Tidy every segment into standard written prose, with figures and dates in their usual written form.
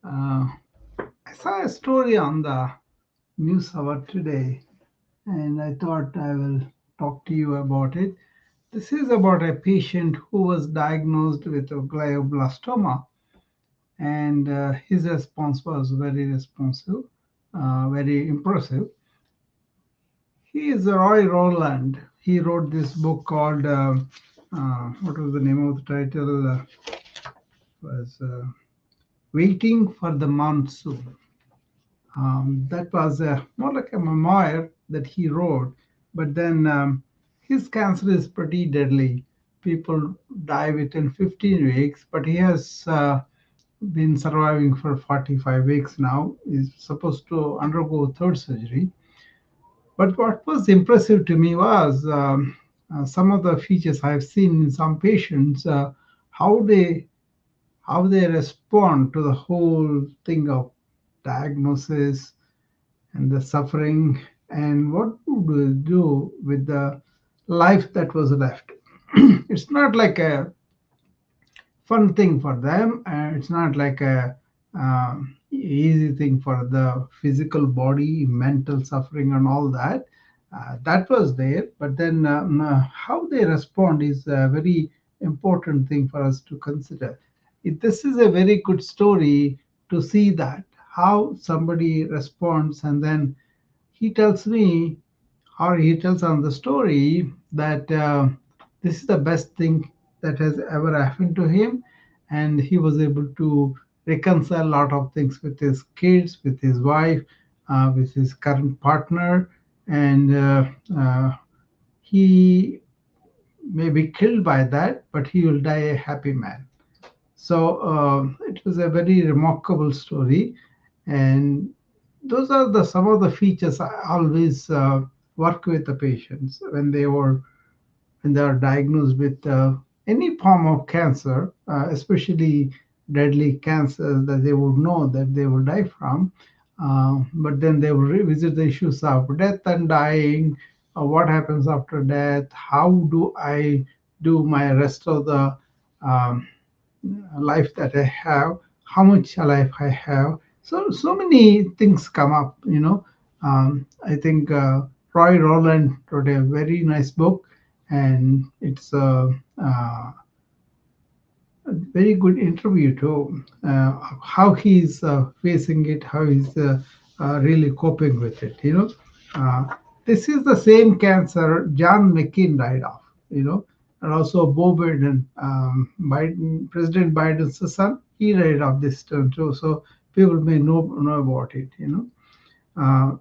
Uh, I saw a story on the news hour today, and I thought I will talk to you about it. This is about a patient who was diagnosed with a glioblastoma, and his response was very responsive, very impressive. He is Roy Rowland. He wrote this book called what was the name of the title? Was Waiting for the Monsoon. That was more like a memoir that he wrote, but then his cancer is pretty deadly. People die within 15 weeks, but he has been surviving for 45 weeks now. He's supposed to undergo third surgery. But what was impressive to me was some of the features I've seen in some patients, how they how they respond to the whole thing of diagnosis and the suffering, and what would we do with the life that was left. It's not like a fun thing for them, and it's not like a easy thing for the physical body, mental suffering, and all that. That was there, but then how they respond is a very important thing for us to consider. This is a very good story to see that how somebody responds, and then he tells me, or he tells on the story that this is the best thing that has ever happened to him, and he was able to reconcile a lot of things with his kids, with his wife, with his current partner, and he may be killed by that, but he will die a happy man. So it was a very remarkable story, and those are the some of the features I always work with the patients when they are diagnosed with any form of cancer, especially deadly cancer that they would know that they will die from. But then they will revisit the issues of death and dying. What happens after death? How do I do my rest of the um, life that I have? How much life I have? So many things come up. I think Roy Rowland wrote a very nice book, and it's a very good interview too. How he's facing it, how he's really coping with it. Uh, this is the same cancer John McCain died of. And also Bo Biden, President Biden's son, he died of this too. So people may know about it. Uh,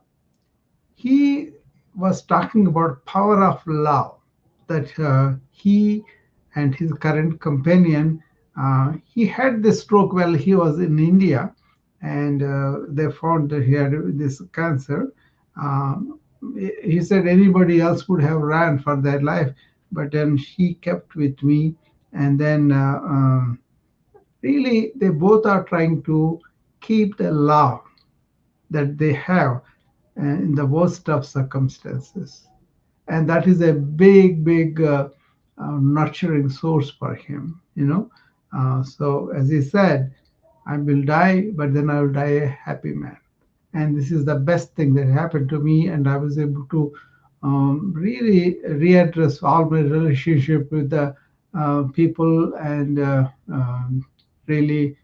he was talking about power of love, that he and his current companion, he had this stroke while he was in India, and they found that he had this cancer. um, he said anybody else would have ran for their life, but then he kept with me, and then really they both are trying to keep the love that they have in the worst of circumstances. And that is a big nurturing source for him. So, as he said, I will die, but then I will die a happy man. And this is the best thing that happened to me. And I was able to really readdress all my relationship with the people, and really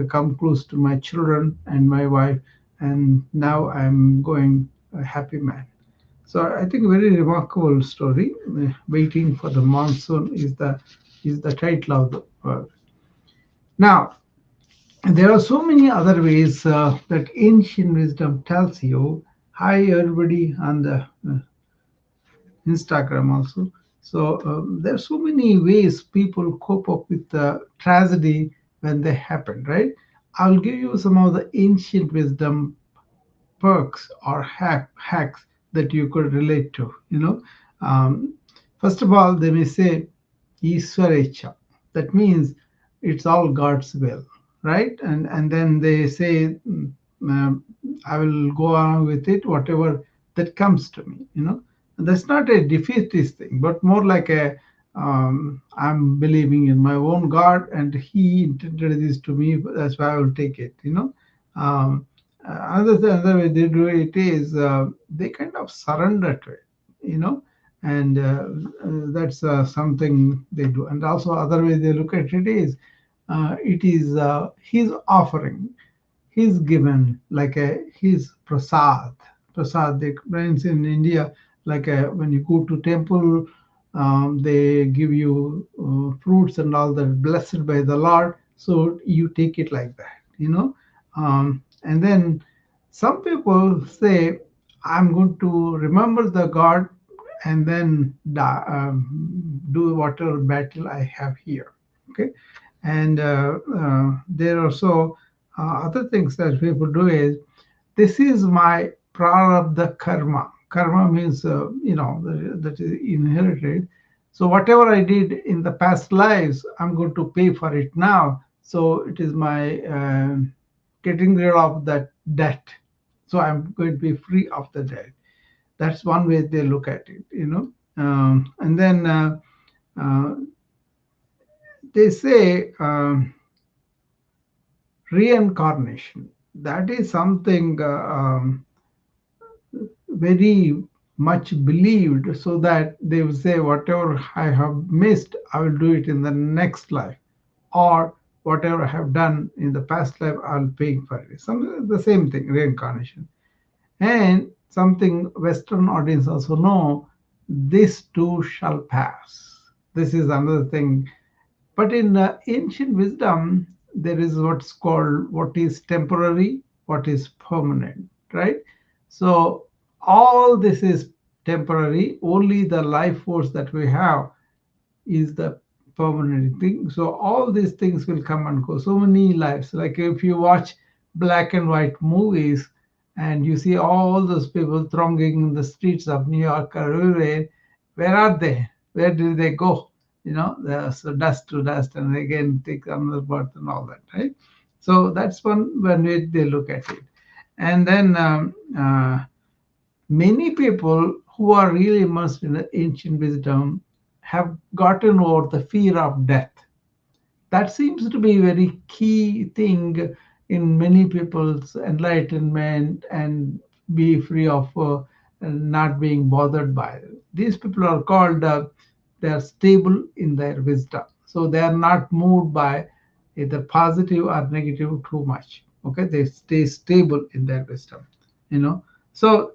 come close to my children and my wife. And now I'm going a happy man. So I think a very remarkable story. Waiting for the monsoon is the title of the book. Now there are so many other ways that ancient wisdom tells you. Hi everybody on the Instagram also. So there are so many ways people cope up with the tragedy when they happen, right? I'll give you some of the ancient wisdom perks or hacks that you could relate to. Um, First of all, they may say Ishwarecha. That means it's all God's will, right? And then they say, um, I will go on with it, whatever that comes to me. And that's not a defeatist thing, but more like a I'm believing in my own God, and He intended this to me. That's why I will take it. Um, another way they do it is they kind of surrender to it, you know, and that's something they do. And also, other way they look at it is his offering, he's given like a his prasad. Prasad, they means in India, like when you go to temple, they give you fruits and all that blessed by the Lord. So you take it like that, you know. And then some people say, I'm going to remember the God and then do whatever battle I have here. Okay, and there are also other things that people do is this is my prarabdha karma. Karma means that is inherited. So whatever I did in the past lives, I'm going to pay for it now. So it is my getting rid of that debt. So I'm going to be free of the debt. That's one way they look at it, you know. And then uh, they say. Reincarnation. That is something very much believed, so that they will say, whatever I have missed, I will do it in the next life, or whatever I have done in the past life, I'll pay for it. Some the same thing, reincarnation. And something Western audience also know, this too shall pass. This is another thing, but in ancient wisdom, there is what's called what is temporary, what is permanent, right? So all this is temporary. Only the life force that we have is the permanent thing. So all these things will come and go. So many lives. Like if you watch black and white movies and you see all those people thronging in the streets of New York or everywhere, where are they? Where did they go? So dust to dust, and again take another birth and all that, right? So that's one way they look at it. And then many people who are really immersed in the ancient wisdom have gotten over the fear of death. That seems to be a very key thing in many people's enlightenment and be free of not being bothered by it. These people are called, they are stable in their wisdom. So they are not moved by either positive or negative too much. Okay, they stay stable in their wisdom, you know. So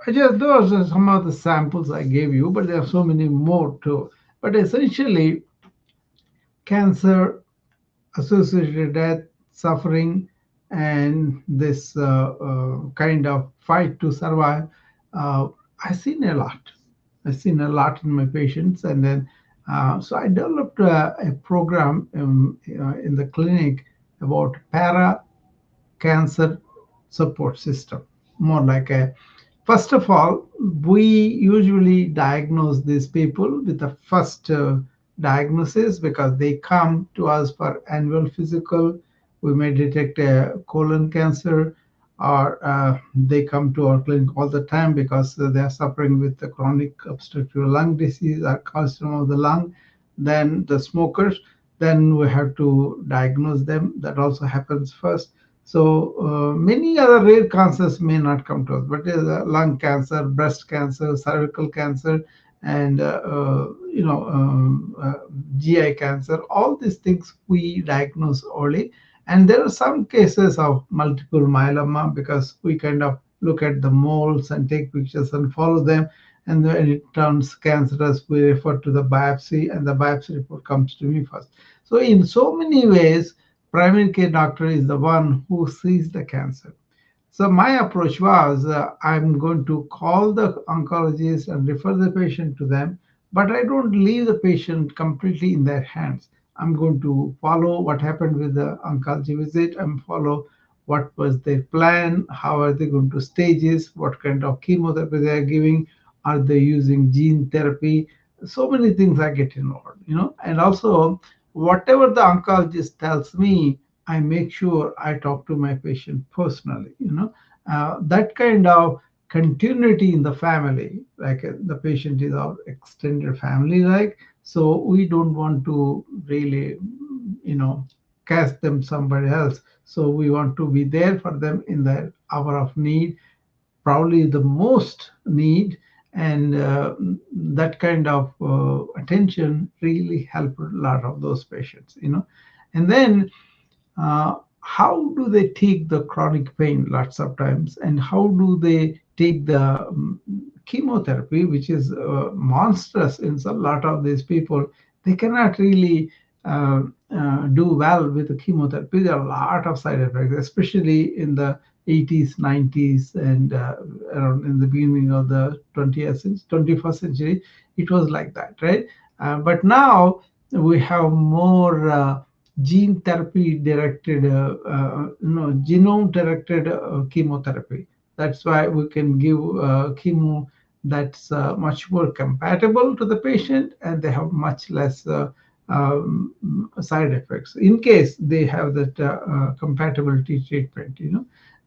I just those are some of the samples I gave you, but there are so many more too. But essentially, cancer, associated death, suffering, and this kind of fight to survive, uh, I've seen a lot. I've seen a lot in my patients, and then so I developed a program in the clinic about para cancer support system, more like a first of all, we usually diagnose these people with the first diagnosis because they come to us for annual physical. We may detect a colon cancer, or they come to our clinic all the time because they are suffering with the chronic obstructive lung disease or carcinoma of the lung. Then the smokers, then we have to diagnose them. That also happens first. So many other rare cancers may not come to us, but lung cancer, breast cancer, cervical cancer, and GI cancer. All these things we diagnose early, and there are some cases of multiple myeloma because we kind of look at the moles and take pictures and follow them. And when it turns cancerous, we refer to the biopsy, and the biopsy report comes to me first. So in so many ways, primary care doctor is the one who sees the cancer. So my approach was I'm going to call the oncologist and refer the patient to them, but I don't leave the patient completely in their hands. I'm going to follow what happened with the oncology visit and follow what was their plan, how are they going to stages, what kind of chemotherapy they are giving, are they using gene therapy? So many things I get involved, and also whatever the oncologist tells me, I make sure I talk to my patient personally. That kind of continuity in the family, like the patient is our extended family, like so we don't want to really, you know, cast them somebody else. So we want to be there for them in their hour of need, probably the most need, and that kind of attention really helped a lot of those patients. And then how do they take the chronic pain lots of times, and how do they take the chemotherapy, which is monstrous in a lot of these people. They cannot really uh, do well with the chemotherapy. There are a lot of side effects, especially in the 80s, 90s, and around in the beginning of the 21st century. It was like that, right? But now we have more gene therapy directed, genome directed chemotherapy. That's why we can give chemo that's much more compatible to the patient, and they have much less side effects in case they have that compatibility treatment.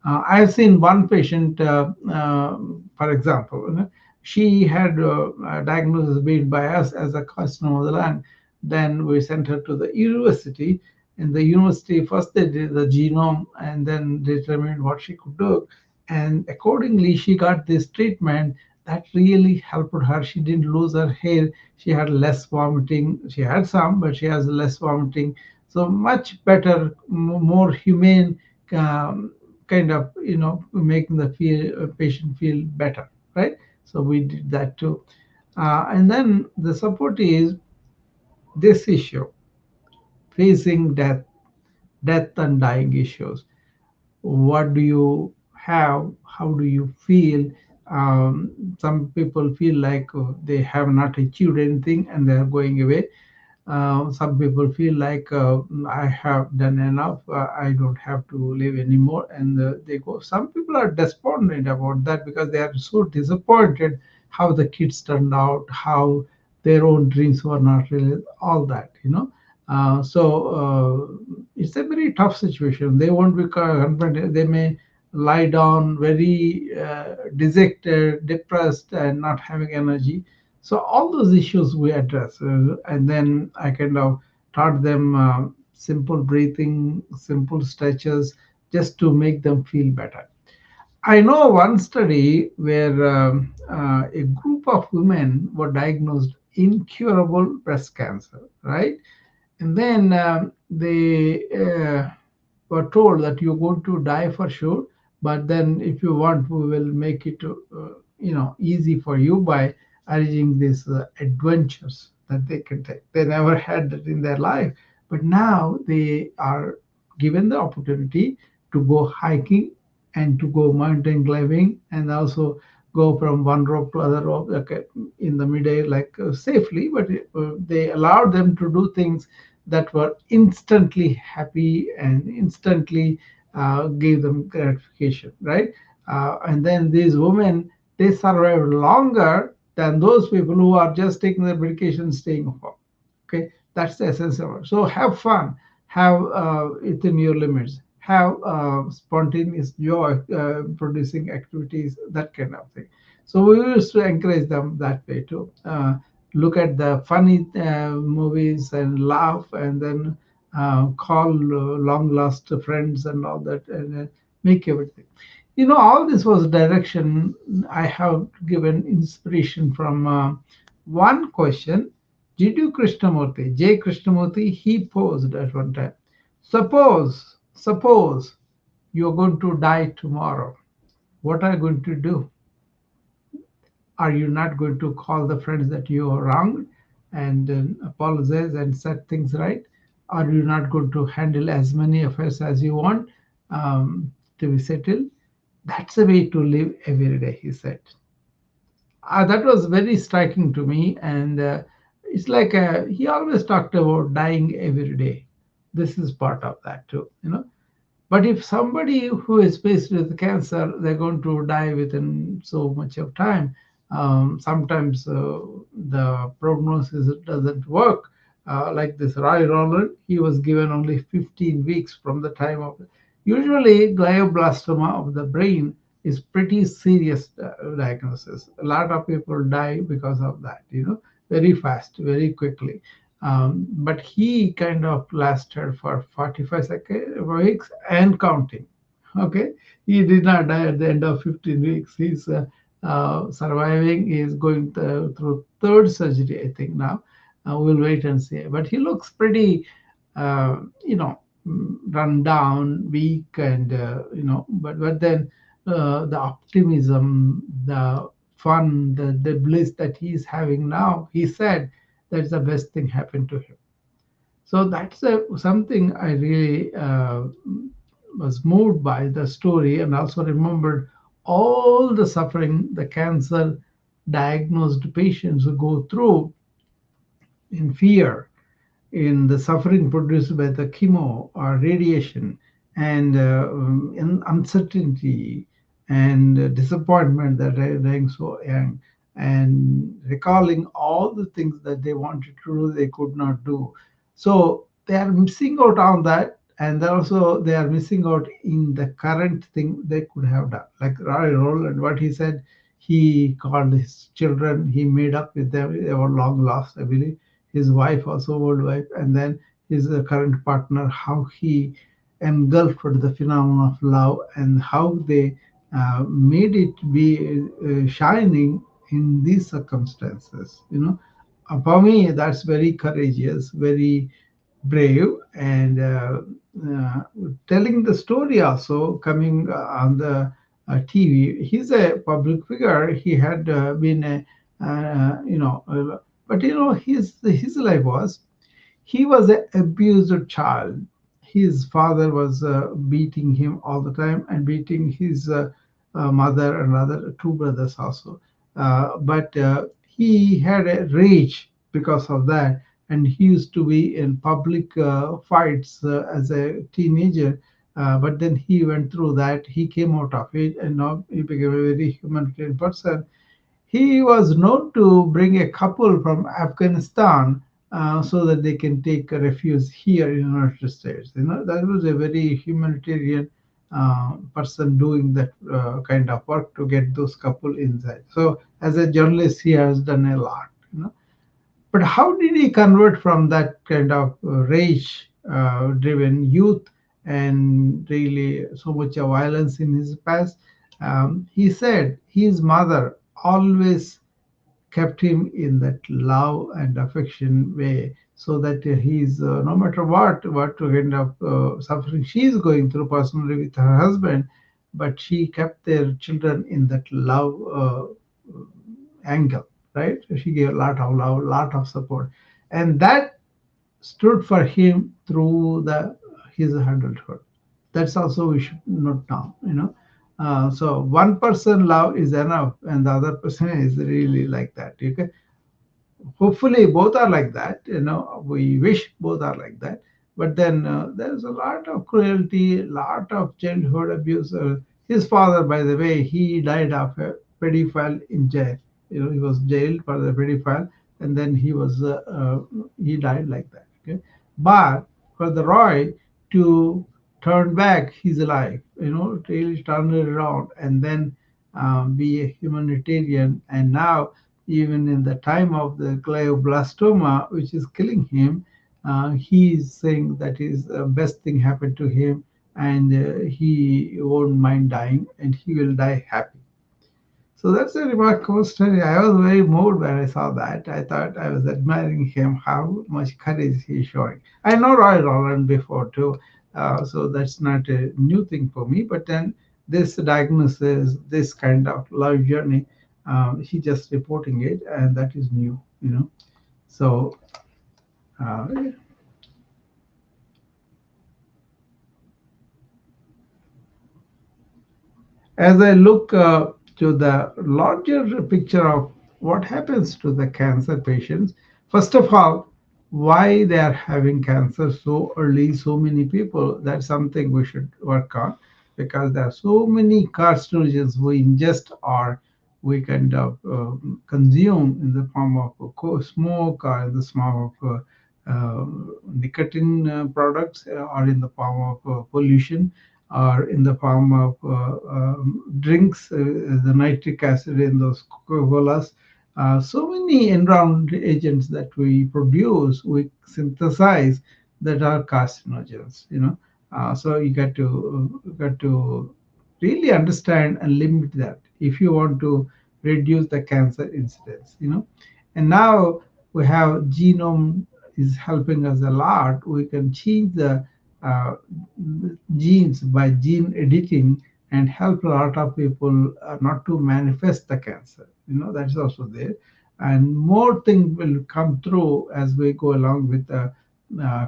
I have seen one patient, for example, she had a diagnosis made by us as a carcinoma of the lung. Then we sent her to the university. In the university, first they did the genome and then determined what she could do. And accordingly, she got this treatment that really helped her. She didn't lose her hair. She had less vomiting. She had some, but she has less vomiting. So much better, more humane, kind of, making the patient feel better, right? So we did that too. And then the support is this issue, facing death and dying issues. What do you have? How do you feel? Some people feel like they have not achieved anything and they are going away. Some people feel like I have done enough. I don't have to live anymore, and they go. Some people are despondent about that because they are so disappointed how the kids turned out, how their own dreams were not really all that. So it's a very tough situation. They won't be confronted. They may lie down very dejected, depressed, and not having energy. So all those issues we address, and then I kind of taught them simple breathing, simple stretches, just to make them feel better. I know one study where a group of women were diagnosed incurable breast cancer, right? And then they were told that you're going to die for sure, but then if you want, we will make it easy for you by arranging these adventures that they can take. They never had that in their life, but now they are given the opportunity to go hiking and to go mountain climbing, and also go from one rope to other rope, like in the midair, like safely. But they allowed them to do things that were instantly happy and instantly gave them gratification, right? And then these women, they survive longer than those people who are just taking their medication, staying home. Okay, that's the essence of it. So have fun, have within your limits, have spontaneous joy, producing activities, that kind of thing. So we used to encourage them that way too. Look at the funny movies and laugh, and then call long lost friends and all that, and make everything. All this was direction. I have given inspiration from one question. Jiddu Krishnamurti, J. Krishnamurti, he posed at one time. Suppose you're going to die tomorrow. What are you going to do? Are you not going to call the friends that you are wronged and apologize and set things right? Are you not going to handle as many affairs as you want to be settled? That's the way to live every day, he said. That was very striking to me, and it's like he always talked about dying every day. This is part of that too. But if somebody who is faced with cancer, they're going to die within so much of time. Sometimes the prognosis doesn't work. Like this Roy Roland, he was given only 15 weeks from the time of. Usually, glioblastoma of the brain is pretty serious diagnosis. A lot of people die because of that. Very fast, very quickly. But he kind of lasted for 45 weeks and counting. Okay, he did not die at the end of 15 weeks. He's surviving. He's going through third surgery, I think now. We'll wait and see. But he looks pretty, you know, run down, weak, and But then the optimism, the fun, the bliss that he's having now, he said that's the best thing happened to him. So that's something I really was moved by the story, and also remembered all the suffering the cancer diagnosed patients who go through in fear, in the suffering produced by the chemo or radiation, and in uncertainty and disappointment that they're dying so young, and recalling all the things that they wanted to do they could not do. So they are missing out on that, and also they are missing out in the current thing they could have done. Like Roy Rowland, what he said, he called his children, he made up with them. They were long lost, I believe, his wife also old wife, and then his current partner, how he engulfed the phenomenon of love, and how they made it be shining in these circumstances. For me, that's very courageous, very brave, and uh, telling the story also coming on the TV. He's a public figure. He had been a, but his life was, he was an abused child. His father was beating him all the time, and beating his mother and other two brothers also. But he had a rage because of that, and he used to be in public fights as a teenager. But then he went through that. He came out of it, and now he became a very humanitarian person. He was known to bring a couple from Afghanistan so that they can take a refuge here in the United States. That was a very humanitarian person doing that kind of work to get those couple inside. So, as a journalist, he has done a lot. But how did he convert from that kind of rage driven youth and really so much of violence in his past? He said his mother always kept him in that love and affection way, so that he's no matter what kind of suffering she is going through personally with her husband, but she kept their children in that love angle, right? She gave a lot of love, lot of support, and that stood for him through the his adulthood. That's also we should note down. So one person love is enough, and the other person is really like that. Okay, hopefully both are like that. We wish both are like that. But then there's a lot of cruelty, lot of childhood abuse. His father, by the way, he died of a pedophile in jail. He was jailed for the pedophile, and then he died like that. Okay, but for the Roy to turn back his life, really turn it around, and then be a humanitarian, and now even in the time of the glioblastoma, which is killing him, he is saying that is the best thing happened to him, and he won't mind dying, and he will die happy. So that's a remarkable story. I was very moved when I saw that. I thought I was admiring him, how much courage he is showing. I know Roy Rowland before too, so that's not a new thing for me. But then this diagnosis, this kind of life journey, he just reporting it, and that is new. So uh, as I look to the larger picture of what happens to the cancer patients, first of all, why they are having cancer so early, so many people, that's something we should work on, because there are so many carcinogens we ingest or we kind of consume in the form of smoke, or in the form of nicotine products, or in the form of pollution, or in the form of drinks, the nitric acid in those Coca-Colas, So many environmental agents that we produce, we synthesize that are carcinogens. So you got to really understand and limit that if you want to reduce the cancer incidence. And now we have genome is helping us a lot. We can change the uh, genes by gene editing and help a lot of people not to manifest the cancer. That's also there, and more things will come through as we go along with the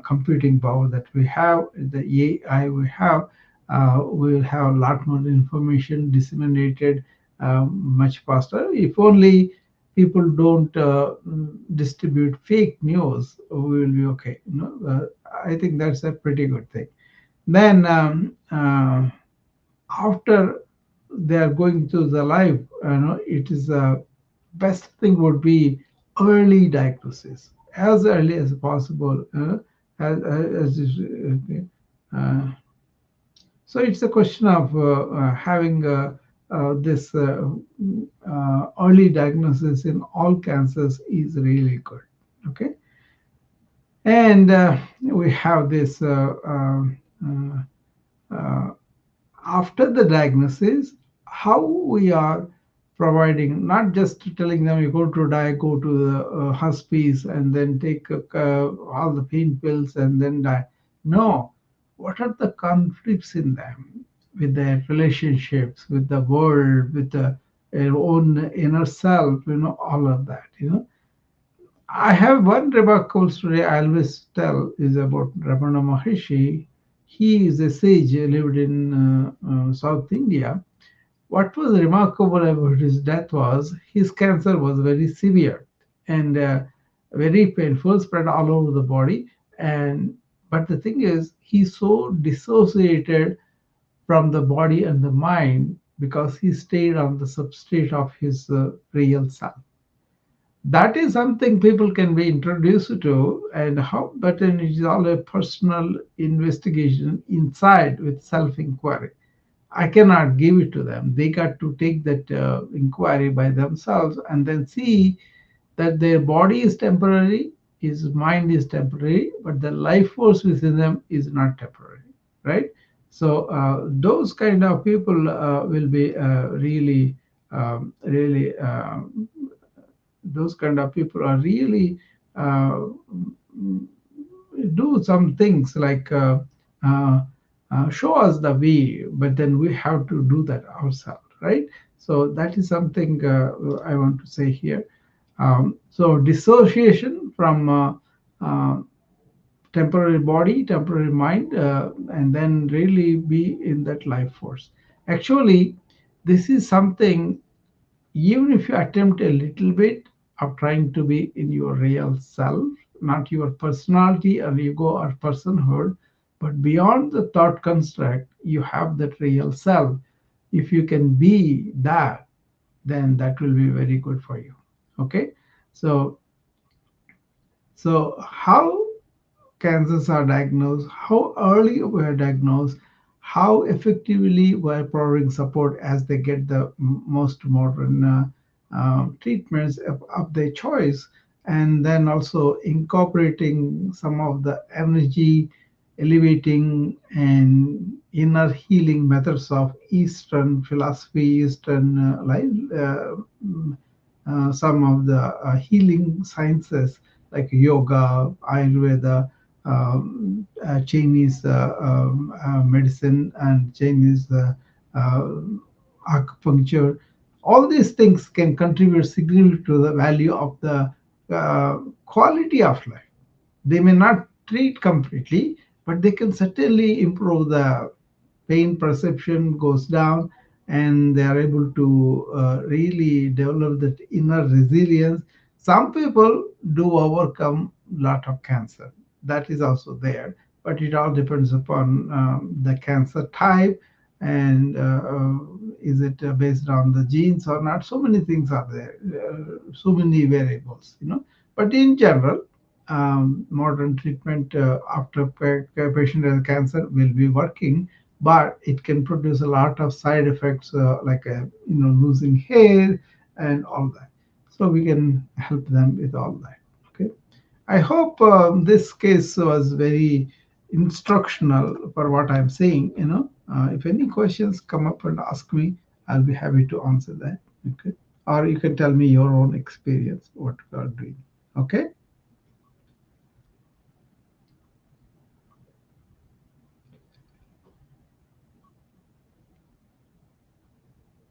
computing power that we have, the AI we have. We will have a lot more information disseminated much faster. If only people don't distribute fake news, we will be okay. I think that's a pretty good thing. Then after they are going through the life, it is the best thing would be early diagnosis, as early as possible. Uh, so it's a question of having this early diagnosis in all cancers is really good. Okay, and we have this uh, after the diagnosis, how we are providing, not just telling them you go to die, go to the hospice and then take all the pain pills and then die. No, what are the conflicts in them with their relationships, with the world, with their own inner self, all of that. I have one remarkable story I always tell is about Ramana Maharshi. He is a sage, lived in South India. What was remarkable about his death was his cancer was very severe and very painful, spread all over the body. And but the thing is, he so dissociated from the body and the mind because he stayed on the substrate of his real self. That is something people can be introduced to, and how, but then it is all a personal investigation inside with self inquiry. I cannot give it to them. They got to take that inquiry by themselves and then see that their body is temporary, his mind is temporary, but the life force within them is not temporary, right? So those kind of people will be really, those kind of people are really uh, do some things like uh, show us the way, but then we have to do that ourselves, right? So that is something I want to say here. So dissociation from temporary body, temporary mind, and then really be in that life force. Actually, this is something, even if you attempt a little bit of trying to be in your real self, not your personality or ego or personhood, but beyond the thought construct, you have that real self. If you can be that, then that will be very good for you. Okay, so how cancers are diagnosed, how early we are diagnosed, how effectively we are providing support as they get the most modern treatments of their choice, and then also incorporating some of the energy elevating and inner healing methods of Eastern philosophy, Eastern life, some of the healing sciences like yoga, Ayurveda, Chinese medicine, and Chinese uh, acupuncture. All these things can contribute significantly to the value of the quality of life. They may not treat completely, but they can certainly improve the pain perception goes down, and they are able to really develop that inner resilience. Some people do overcome a lot of cancer. That is also there, but it all depends upon the cancer type and is it based on the genes or not. So many things are there, so many variables. But in general, modern treatment after patient has cancer will be working, but it can produce a lot of side effects like losing hair and all that. so we can help them with all that. Okay. I hope this case was very instructional for what I'm saying. If any questions come up and ask me, I'll be happy to answer that. Okay. Or you can tell me your own experience, what you are doing. Okay.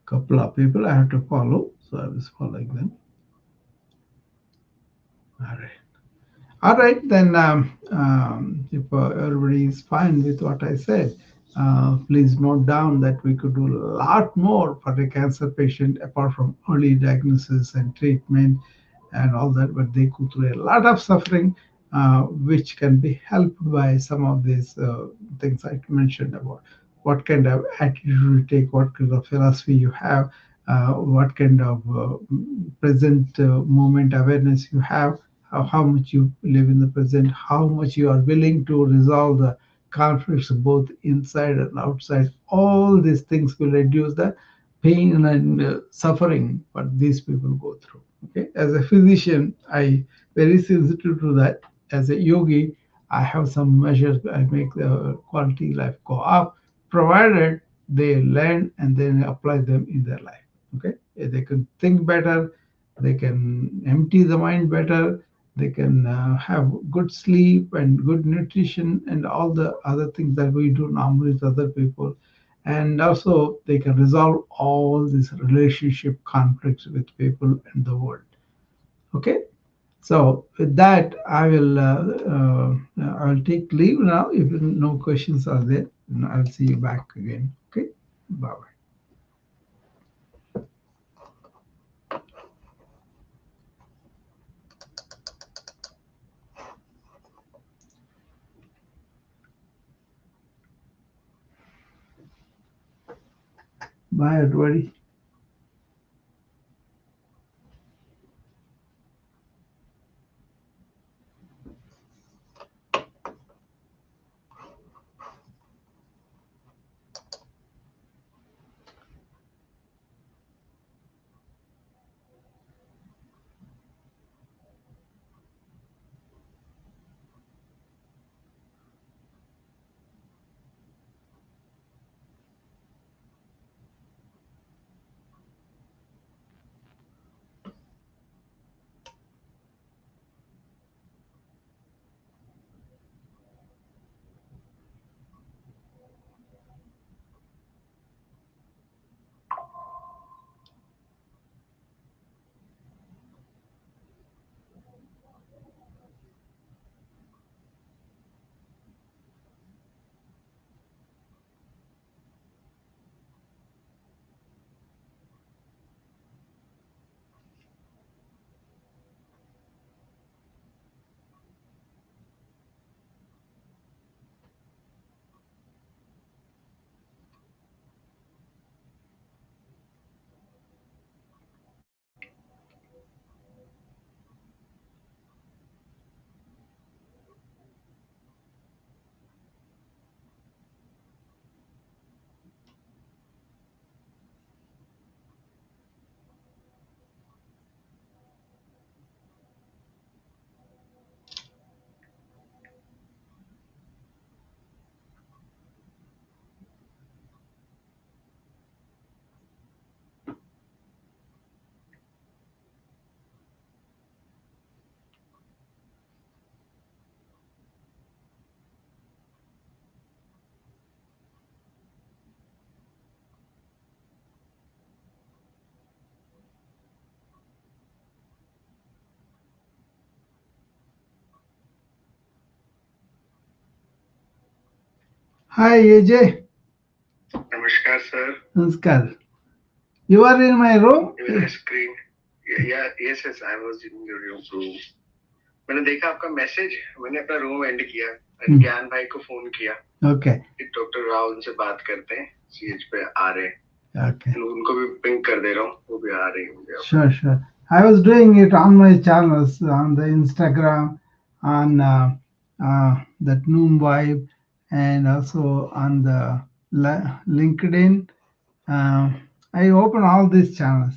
Couple of people I have to follow, so I was following them. All right. All right, then, if everybody is fine with what I said, please note down that we could do a lot more for the cancer patient apart from early diagnosis and treatment and all that, but they go through a lot of suffering, which can be helped by some of these things I mentioned about what kind of attitude you take, what kind of philosophy you have, what kind of present moment awareness you have, how much you live in the present, how much you are willing to resolve the conflicts both inside and outside. All these things will reduce the pain and suffering what these people go through. Okay, as a physician, I very sensitive to that. As a yogi, I have some measures. I make the quality life go up, provided they learn and then apply them in their life. Okay, they can think better, they can empty the mind better, they can have good sleep and good nutrition and all the other things that we do normally with other people, and also they can resolve all these relationship conflicts with people in the world. Okay, so with that I'll take leave now. If no questions are there, I'll see you back again. Okay, bye. Bye, everybody. Hi, AJ. Namaskar, sir. Namaskar. You are in my room? In my screen. Yeah, yes, yes, I was in your room. मैंने देखा आपका message, मैंने अपना room and किया, ज्ञान भाई को phone किया। ओके, डॉक्टर राहुल से बात करते हैं, सीएच पे आ रहे हैं। ओके, उनको भी पिंक कर दे रहा हूँ, वो भी आ रही होंगे। Sure, sure. I was doing it on my channels, on the Instagram, on that Noom Vibe, and also on the LinkedIn. I open all these channels.